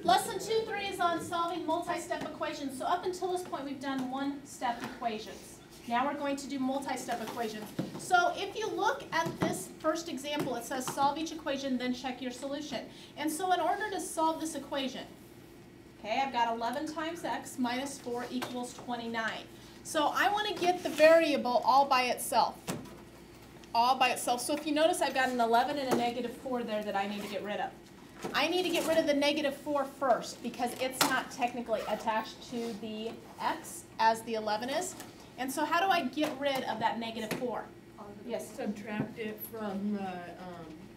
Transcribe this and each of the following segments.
Lesson 2-3 is on solving multi-step equations. So up until this point, we've done one-step equations. Now we're going to do multi-step equations. So if you look at this first example, it says solve each equation, then check your solution. And so in order to solve this equation, okay, I've got 11 times x minus 4 equals 29. So I want to get the variable all by itself. All by itself. So if you notice, I've got an 11 and a negative 4 there that I need to get rid of. I need to get rid of the negative 4 first because it's not technically attached to the x as the 11 is. And so how do I get rid of that negative 4? Yes? Subtract it from the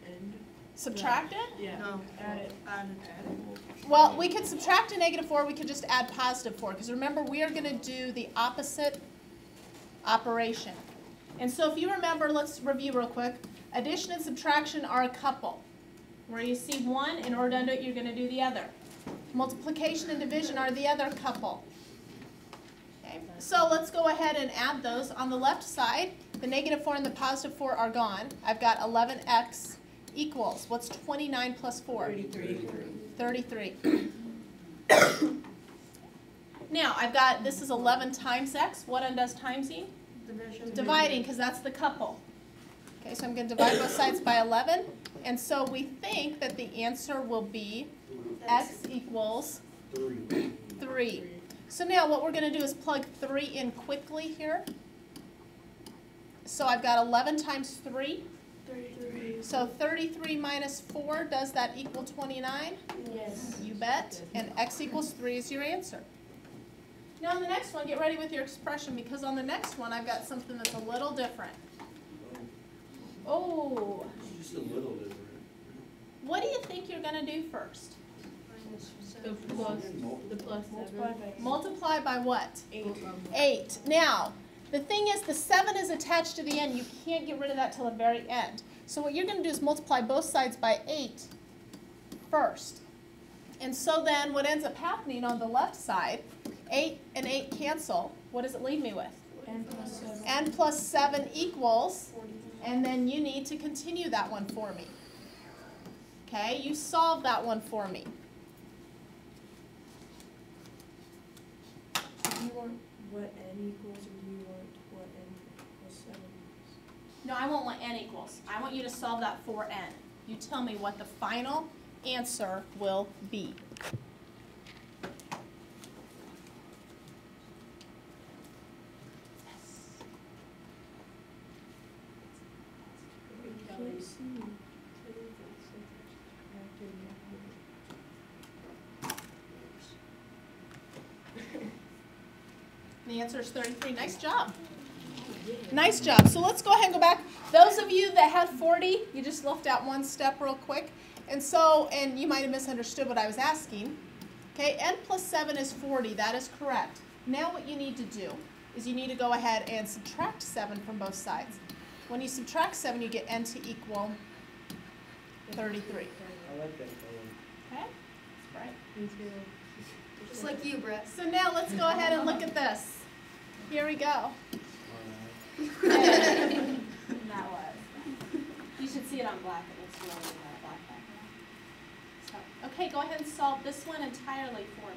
end. Subtract it? Yeah. No. Add it. Well, we could subtract a negative 4. We could just add positive 4. Because remember, we are going to do the opposite operation. And so if you remember, let's review real quick. Addition and subtraction are a couple. Where you see one, in order to undo it, you're going to do the other. Multiplication and division are the other couple. Okay. So let's go ahead and add those. On the left side, the negative 4 and the positive 4 are gone. I've got 11x equals, what's 29 plus 4? 33. Now, I've got, this is 11 times x. What undoes timesing? Division. Dividing, because that's the couple. Okay, so I'm going to divide both sides by 11. And so we think that the answer will be x equals 3. So now what we're going to do is plug 3 in quickly here. So I've got 11 times 3. 33. So 33 minus 4, does that equal 29? Yes. You bet. And x equals 3 is your answer. Now on the next one, get ready with your expression because on the next one I've got something that's a little different. Oh. Just a little different. What do you think you're going to do first? The plus 7. Multiply by what? 8. 8. Now, the thing is the 7 is attached to the end. You can't get rid of that till the very end. So what you're going to do is multiply both sides by 8 first. And so then what ends up happening on the left side, 8 and 8 cancel. What does it leave me with? N plus 7 equals, and then you need to continue that one for me. Okay, you solve that one for me. Do you want what n equals, or do you want what n plus 7 equals? No, I won't want n equals. I want you to solve that for n. You tell me what the final answer will be. The answer is 33. Nice job. Nice job. So let's go ahead and go back. Those of you that had 40, you just left out one step real quick. And so, and you might have misunderstood what I was asking. Okay, n plus 7 is 40. That is correct. Now what you need to do is you need to go ahead and subtract 7 from both sides. When you subtract 7, you get n to equal 33. I like that color. Okay? Right. Just like you, Brett. So now let's go ahead and look at this. Here we go. That was. You should see it on black. It looks really black background. So, okay, go ahead and solve this one entirely for me.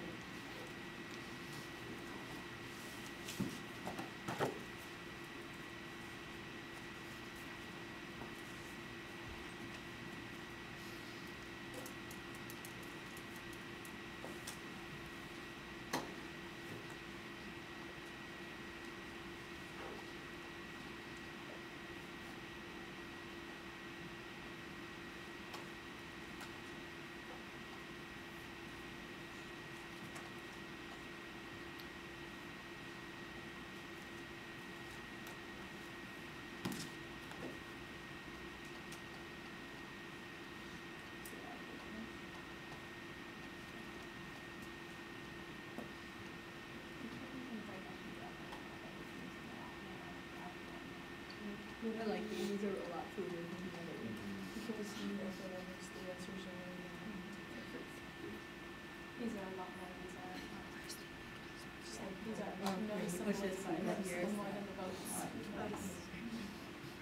I like these are a lot cooler than the other one. Because you know the answers are These are a lot more. These are push it similar here. than the votes.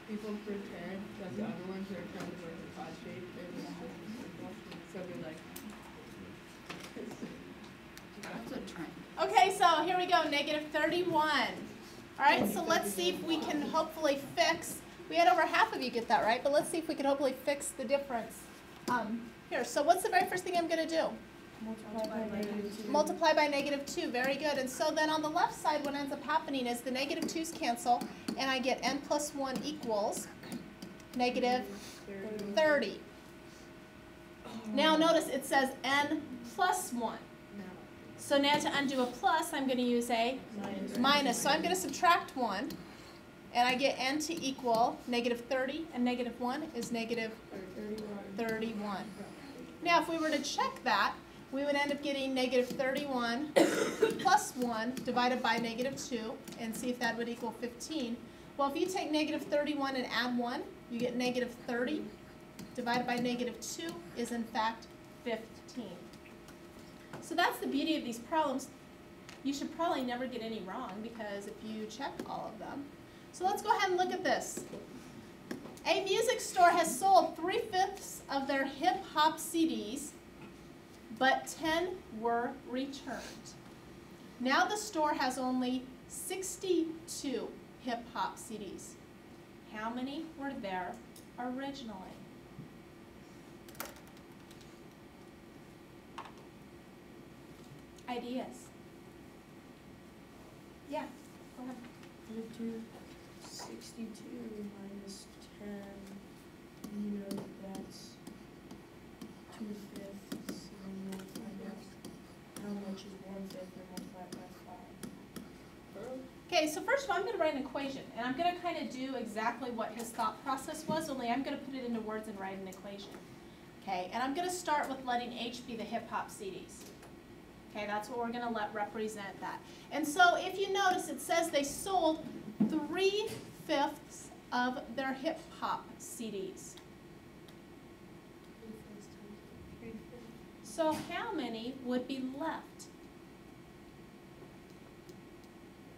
People pretend that the other ones are trying to work the pod shape. So they're like, so here we go, negative 31. All right, so let's see if we can hopefully fix, we had over half of you get that right, but let's see if we can hopefully fix the difference. Here, so what's the very first thing I'm going to do? Multiply by negative 2, very good. And so then on the left side, what ends up happening is the negative 2's cancel, and I get n plus 1 equals negative 30. Now notice it says n plus 1. So now to undo a plus, I'm going to use a minus. So I'm going to subtract 1, and I get n to equal negative 30, and negative 1 is negative 31. Now if we were to check that, we would end up getting negative 31 plus 1 divided by negative 2, and see if that would equal 15. Well, if you take negative 31 and add 1, you get negative 30 divided by negative 2 is in fact 15. So that's the beauty of these problems. You should probably never get any wrong because if you check all of them. So let's go ahead and look at this. A music store has sold 3/5 of their hip-hop CDs, but 10 were returned. Now the store has only 62 hip-hop CDs. How many were there originally? Ideas? Yeah, go ahead. You do 62 minus 10, you know, that's 2/5, and then multiply by how much is 1/5 and multiply it by 5. Okay, so first of all, I'm going to write an equation, and I'm going to kind of do exactly what his thought process was, only I'm going to put it into words and write an equation. Okay, and I'm going to start with letting H be the hip-hop CDs. Okay, that's what we're going to let represent that. And so if you notice, it says they sold 3/5 of their hip-hop CDs. So how many would be left?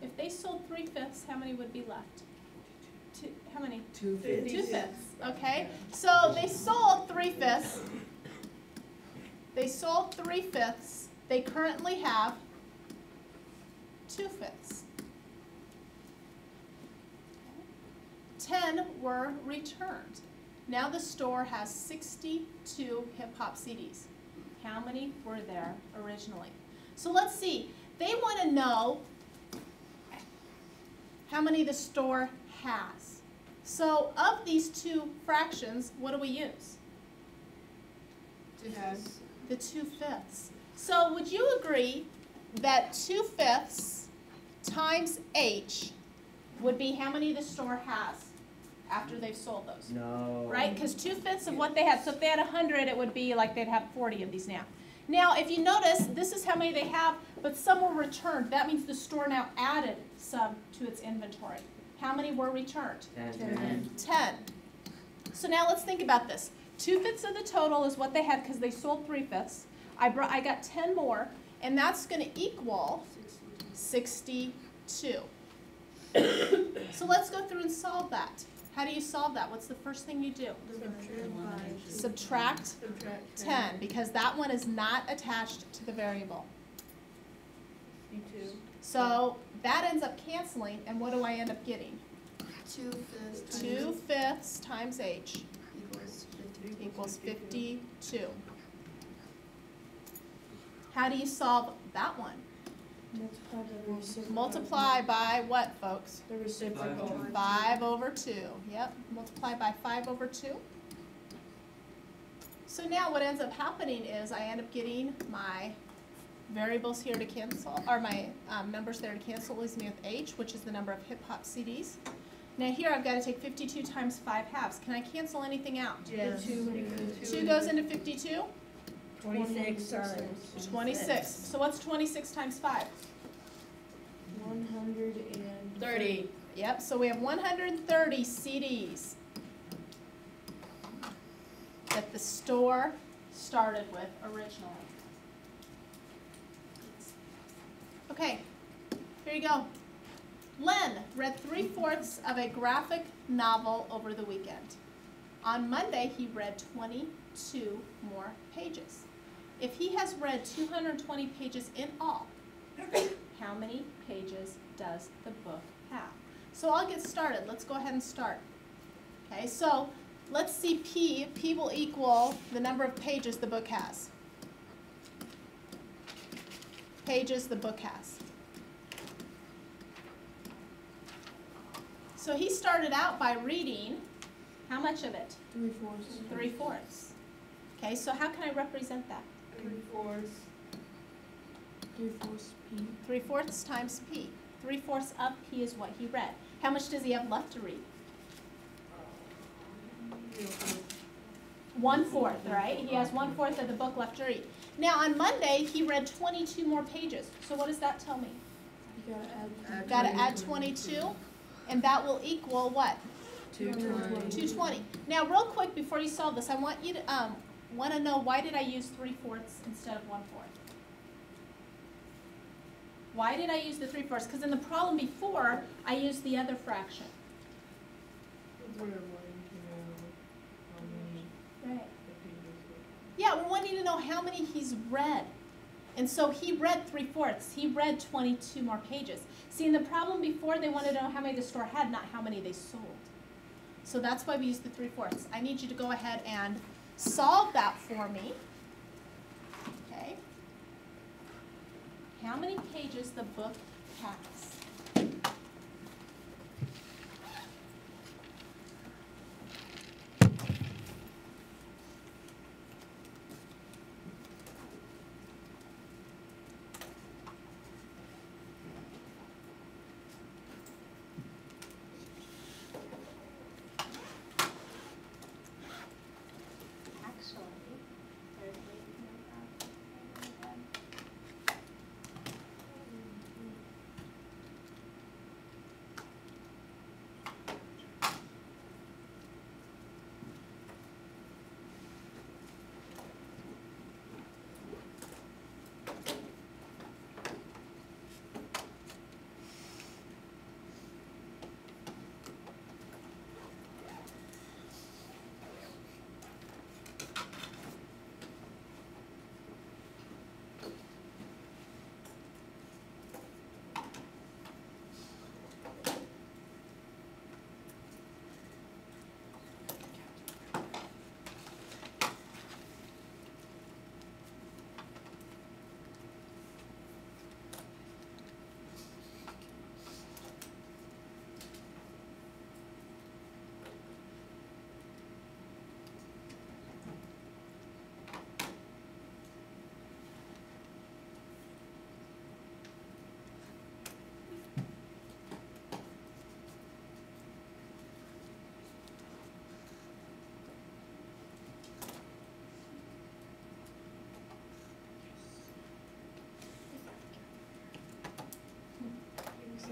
If they sold 3/5, how many would be left? How many? 2/5. 2/5, okay? So they sold 3/5. They sold 3/5. They currently have 2/5. 10 were returned. Now the store has 62 hip-hop CDs. How many were there originally? So let's see. They want to know how many the store has. So of these two fractions, what do we use? The 2/5. So would you agree that 2/5 times H would be how many the store has after they've sold those? No. Right? Because 2/5 of what they had. So if they had 100, it would be like they'd have 40 of these now. Now, if you notice, this is how many they have, but some were returned. That means the store now added some to its inventory. How many were returned? 10. So now let's think about this. 2/5 of the total is what they had because they sold 3/5. I got 10 more, and that's going to equal 62. So let's go through and solve that. How do you solve that? What's the first thing you do? Subtract 10, because that one is not attached to the variable. So that ends up canceling, and what do I end up getting? 2/5 2/5 times H equals 52. equals 52. How do you solve that one? Multiply by the reciprocal. Multiply by what, folks? The reciprocal. 5/2. Yep, multiply by 5/2. So now what ends up happening is I end up getting my variables here to cancel, or my numbers there to cancel, leaves me with H, which is the number of hip-hop CDs. Now here I've got to take 52 times 5/2. Can I cancel anything out? Yes. 2 goes into 52? 26 times. 26. So what's 26 times 5? 130. Yep, so we have 130 CDs that the store started with originally. Okay, here you go. Len read 3/4 of a graphic novel over the weekend. On Monday, he read 22 more pages. If he has read 220 pages in all, how many pages does the book have? So I'll get started. Let's go ahead and start. Okay, so let's see P. P will equal the number of pages the book has. Pages the book has. So he started out by reading how much of it? 3/4. 3/4. Okay, so how can I represent that? 3/4. 3/4 P. 3/4 times P. 3/4 of P is what he read. How much does he have left to read? 1/4, right? He has 1/4 of the book left to read. Now on Monday, he read 22 more pages. So what does that tell me? You gotta add. Got to add 22, and that will equal what? 220. 220. Now real quick before you solve this, I want you to want to know why did I use 3/4 instead of 1/4? Why did I use the 3/4? Because in the problem before, I used the other fraction. We're wanting to know how many Right. pages. Yeah, we're wanting to know how many he's read. And so he read 3/4. He read 22 more pages. See, in the problem before, they wanted to know how many the store had, not how many they sold. So that's why we used the 3/4. I need you to go ahead and solve that for me. Okay. How many pages the book has?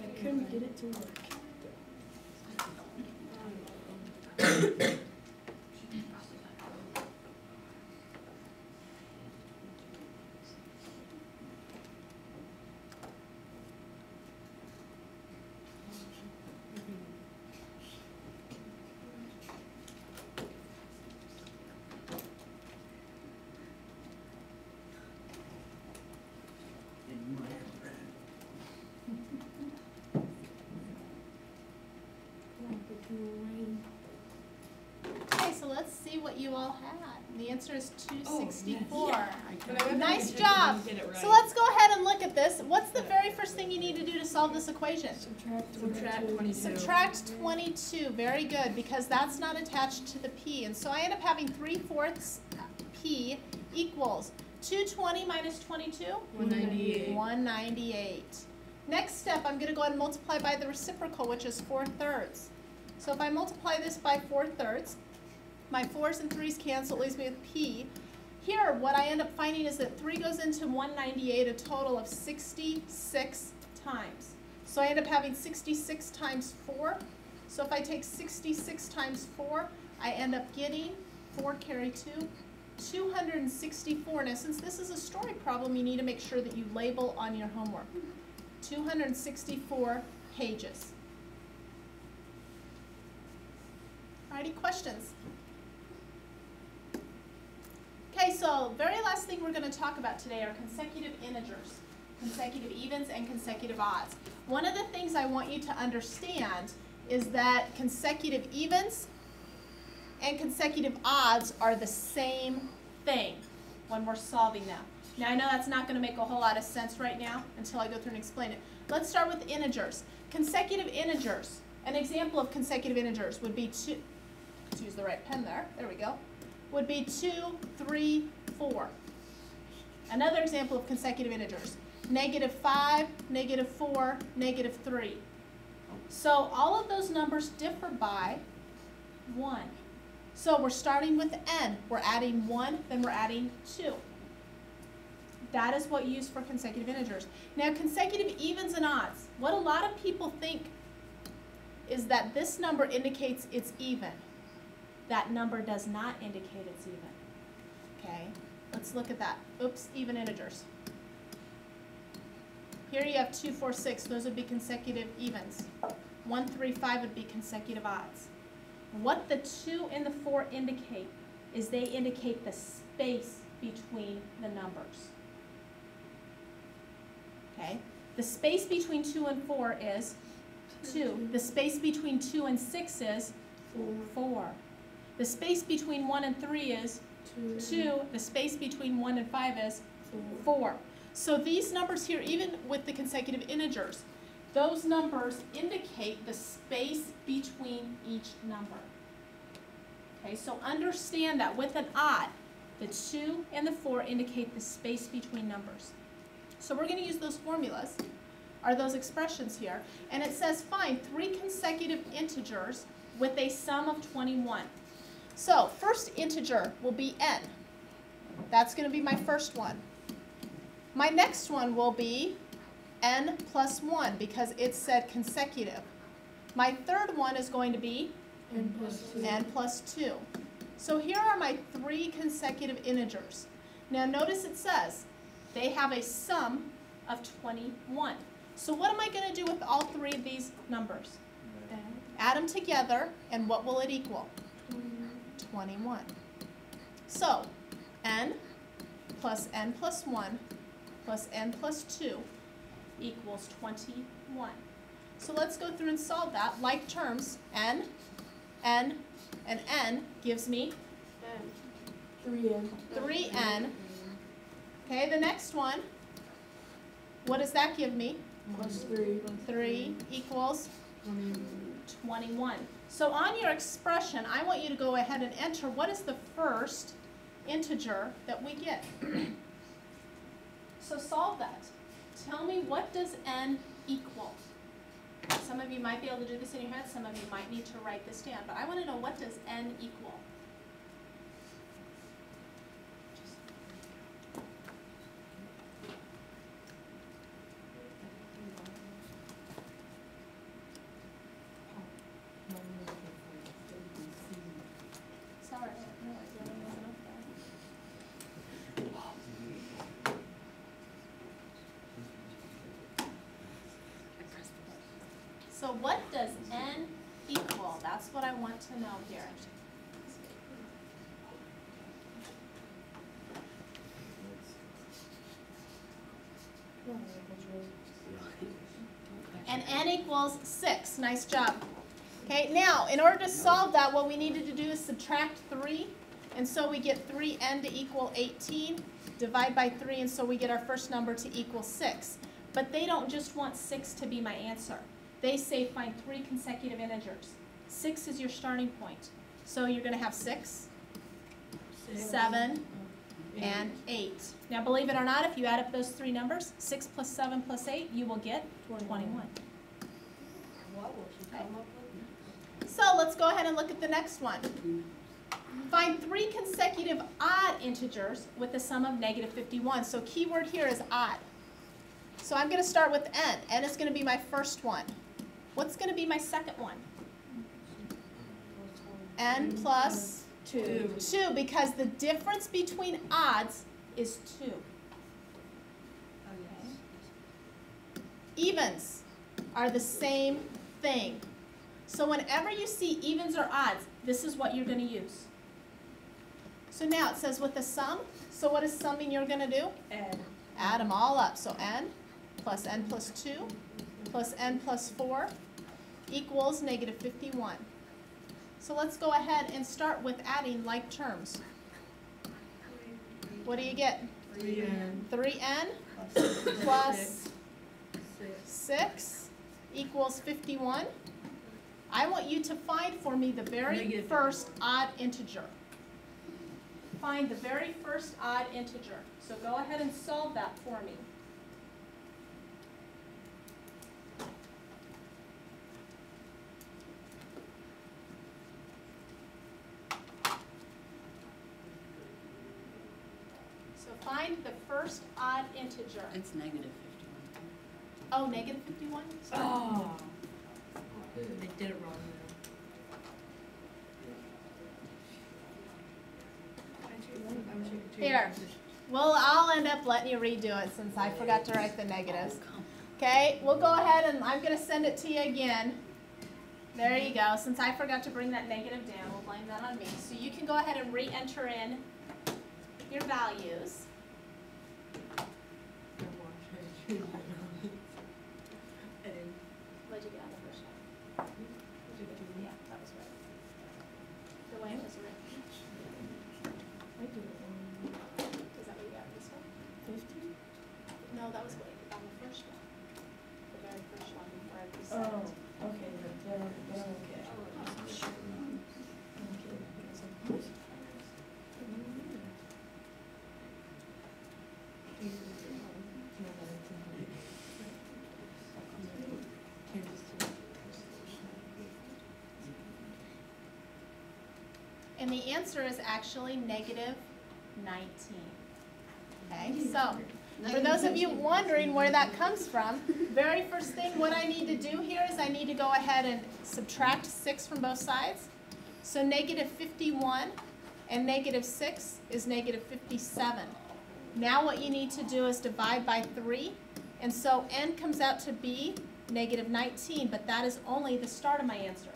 I couldn't get it to work. Okay, so let's see what you all had. The answer is Oh, 264. yes. Nice job. So let's go ahead and look at this. What's the very first thing you need to do to solve this equation? Subtract 22. Subtract 22. Very good, because that's not attached to the P. And so I end up having 3/4 P equals 220 minus 22? 198. 198. Next step, I'm going to go ahead and multiply by the reciprocal, which is 4/3. So if I multiply this by 4/3, my 4's and 3's cancel, it leaves me with P. Here, what I end up finding is that 3 goes into 198 a total of 66 times. So I end up having 66 times 4. So if I take 66 times 4, I end up getting 4 carry 2, 264. Now, since this is a story problem, you need to make sure that you label on your homework. 264 pages. Alrighty, questions? Okay, so very last thing we're going to talk about today are consecutive integers. consecutive evens and consecutive odds. One of the things I want you to understand is that consecutive evens and consecutive odds are the same thing when we're solving them. Now I know that's not going to make a whole lot of sense right now until I go through and explain it. Let's start with integers. Consecutive integers. An example of consecutive integers would be two. Let's use the right pen there. There we go. Would be 2, 3, 4. Another example of consecutive integers. -5, -4, -3. So all of those numbers differ by 1. So we're starting with n. We're adding 1, then we're adding 2. That is what you use for consecutive integers. Now consecutive evens and odds. What a lot of people think is that this number indicates it's even. That number does not indicate it's even. Okay, let's look at that. Oops, even integers. Here you have 2, 4, 6. Those would be consecutive evens. 1, 3, 5 would be consecutive odds. What the 2 and the 4 indicate is they indicate the space between the numbers. Okay, the space between 2 and 4 is 2. The space between 2 and 6 is 4. The space between 1 and 3 is 2. The space between 1 and 5 is 4. So these numbers here, even with the consecutive integers, those numbers indicate the space between each number. Okay, so understand that with an odd, the 2 and the 4 indicate the space between numbers. So we're going to use those formulas, or those expressions here, and it says find 3 consecutive integers with a sum of 21. So first integer will be n. That's going to be my first one. My next one will be n plus 1 because it said consecutive. My third one is going to be n plus 2. So here are my 3 consecutive integers. Now notice it says they have a sum of 21. So what am I going to do with all 3 of these numbers? Add them together, and what will it equal? 21. So n plus 1 plus n plus 2 equals 21. So let's go through and solve that. Like terms, n, and n gives me 3n. 3n. Okay, the next one, what does that give me? Plus 3. 3 equals 21. So on your expression, I want you to go ahead and enter what is the first integer that we get. So solve that. Tell me, what does n equal? Some of you might be able to do this in your head. Some of you might need to write this down. But I want to know, what does n equal? Sorry, no, I really wasn't up there. So what does n equal? That's what I want to know here. And n equals 6. Nice job. Okay, now in order to solve that, what we needed to do is subtract 3. And so we get 3n to equal 18. Divide by 3, and so we get our first number to equal 6. But they don't just want 6 to be my answer. They say find 3 consecutive integers. 6 is your starting point. So you're going to have 6, 7, and 8. Now believe it or not, if you add up those 3 numbers, 6 plus 7 plus 8, you will get 21. What will she come up with? So let's go ahead and look at the next one. Find 3 consecutive odd integers with a sum of -51. So keyword here is odd. So I'm going to start with n. N is going to be my first one. What's going to be my second one? N plus 2. 2, because the difference between odds is 2. Okay. Evens are the same thing. So whenever you see evens or odds, this is what you're going to use. So now it says with a sum. So what is summing you're going to do? N. Add them all up. So n plus n plus 2 plus n plus 4 equals negative 51. So let's go ahead and start with adding like terms. What do you get? 3n 3n plus plus 6. 6 equals 51. I want you to find for me the very Negative first odd integer. Find the very first odd integer. So go ahead and solve that for me. So find the first odd integer. It's negative 51. Oh, negative 51? Sorry. Oh, they did it wrong now. Here. Well, I'll end up letting you redo it since I forgot to write the negatives. Okay, we'll go ahead and I'm going to send it to you again. There you go. Since I forgot to bring that negative down, we'll blame that on me. So you can go ahead and re-enter in your values. What'd you get on the first one? Yeah, that was right. The way it was written. Is that what you got this one? 50? No, that was what you got on the first one. The very first one before I reset. Oh, okay, then okay. And the answer is actually negative 19. Okay, so for those of you wondering where that comes from, very first thing what I need to do here is I need to go ahead and subtract 6 from both sides. So negative 51 and negative 6 is negative 57. Now what you need to do is divide by 3. And so n comes out to be negative 19, but that is only the start of my answer.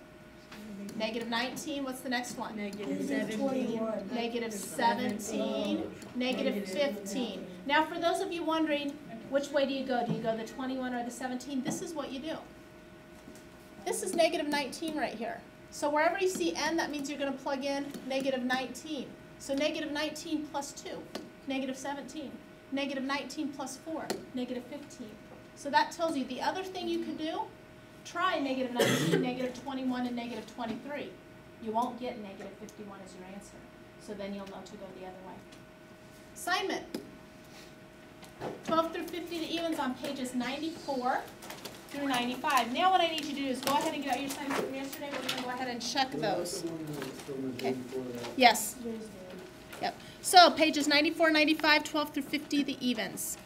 Negative 19, what's the next one? Negative 17. Negative 17, negative 15. Now for those of you wondering, which way do you go? Do you go the 21 or the 17? This is what you do. This is negative 19 right here. So wherever you see n, that means you're going to plug in negative 19. So negative 19 plus 2, negative 17. Negative 19 plus 4, negative 15. So that tells you the other thing you could do, try negative 19, negative 21, and negative 23. You won't get negative 51 as your answer. So then you'll know to go the other way. Assignment. 12 through 50, the evens on pages 94 through 95. Now what I need you to do is go ahead and get out your assignments from yesterday. We're going to go ahead and check those. Okay. Yes. Yep. So pages 94, 95, 12 through 50, the evens.